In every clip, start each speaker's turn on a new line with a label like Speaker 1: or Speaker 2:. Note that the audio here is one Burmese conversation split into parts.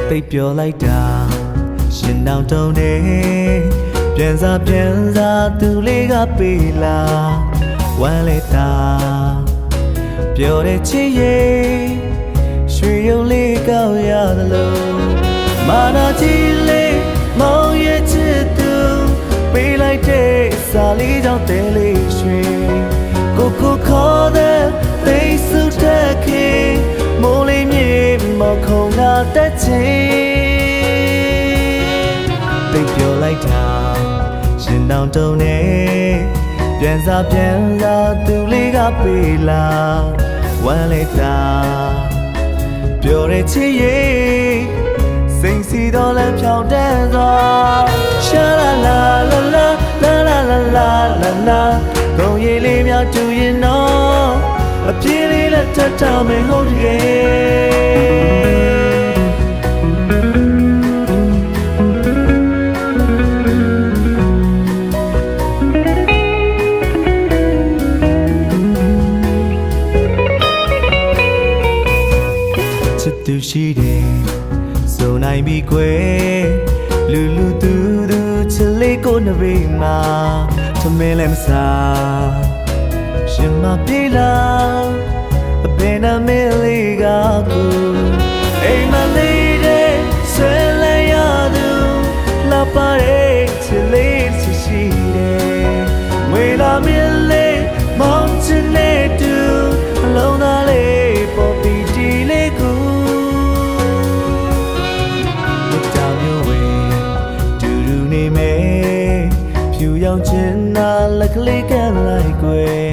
Speaker 1: သိပ်ပြောလိုက်တာရှင်တောင်တုံနေပြန်စားသူလေးကပေးလာဝမ်းလေတာပြောတဲ့ချစ်ရဲ့ရွှေရုံလေးကောက်ရသလိုမာနာကြီးလေးမောင်ရဲ့ချစ်သူပေးလိုက်တဲ့စာလေးကြောင့်တဲလေးရွှေကိုခေါ်တဲ့သိစုတဲ့ခင်မိုးလေးမြေမောက်ခုံကတက်ချင်သိပြောလိုက်တာရှင်တောင်တုံနေပြန်စားသူလေးကပေးလာဝမ်းလေတာပြောတဲ့ချစ်ရဲ့စိတ်စီတော်လည်းဖြောင်းတန်းစွာရှာလာလာလာလာလာလာလာလာလာဂုံရည်လေးများတူရင်တော့အပြေးလေးနဲ့ထပ်ထမယ်ဟုတ်တကယ်ချစ်သူရှိတယ်ဆိုနိုင်ပြီကွယ်လူသူချစ်လေးကိုနှဘေးမှာသမင်းလည်းမစားရှင်မပြေလာအဘယ်နာမည်လေးကကိုအိမ်မလေးတဲ့ဆွဲလဲရသူလာပါရဲ့ချစ်လေးရှိတယ်ဝေလာမင်းလေးမောင်ချစ်နေတူအလုံးသားလေးပေါ်ပြီးဒီလေးကိုဖြူရောင်ချင်နာလက်ကလေးကလိုက်ကွယ်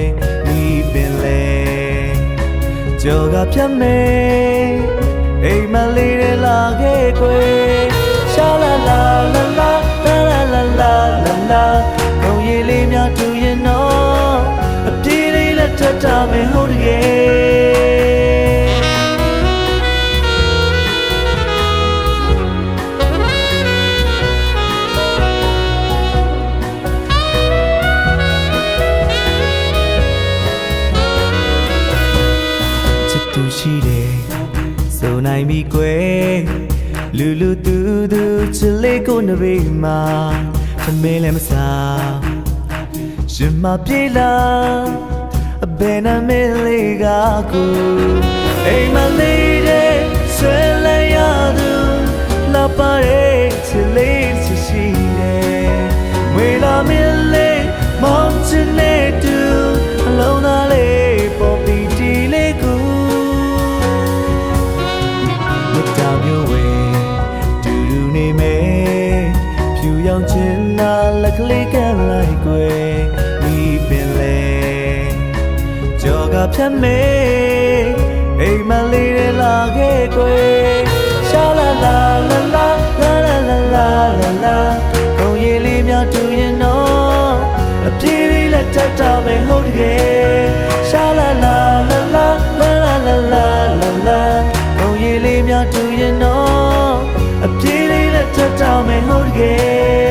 Speaker 1: ဒီပင်လေကြောကပြတ်မယ်အိမ်မလေးတွေလာခဲ့ကွယ်ရှာလာလာလာလာလာလာလာလာလာကိုရည်လေးများတူရင်တော့အပြေးလေးလက်ထပ်တာမင်းဟုတ်တကယ်သူရှိတယ်ဆိုနိုင်ပြီကွယ်လူသူချစ်လေးကိုနှဘေးမှာသမင်းလည်းမစားရှင်မပြေလာအဘယ်နာမည်လေးကကိုအိမ်မလေးတဲ့ဆွဲလဲရသူလာပါရဲ့ချစ်လေးရှိတယ်ဝေလာမင်းလေးမောင်ချစ်နေတူအလုံးသားလေးပေါ်ပြီးဒီလေးကိုမျိုးဝဲတူနေမယ်ဖြူရောင်ချင်နာလက်ကလေးကလိုက်ကွယ်ဒီပင်လေကြောကဖြတ်မယ်အိမ်မလေးတွေလာခဲ့ကွယ်ရှာလာလာလာလာလာလာလာလာလာကိုရည်လေးများတူရင်တော့အပြေးလေးလက်ထပ်တာပဲဟုတ်တကယ်ရှာလာလာလာလာလာလာလာလာလာကိုရည်လေးများတူရင်တော့အပြေးလေးလက်ထပ်တာမယ်ဟုတ်တကယ်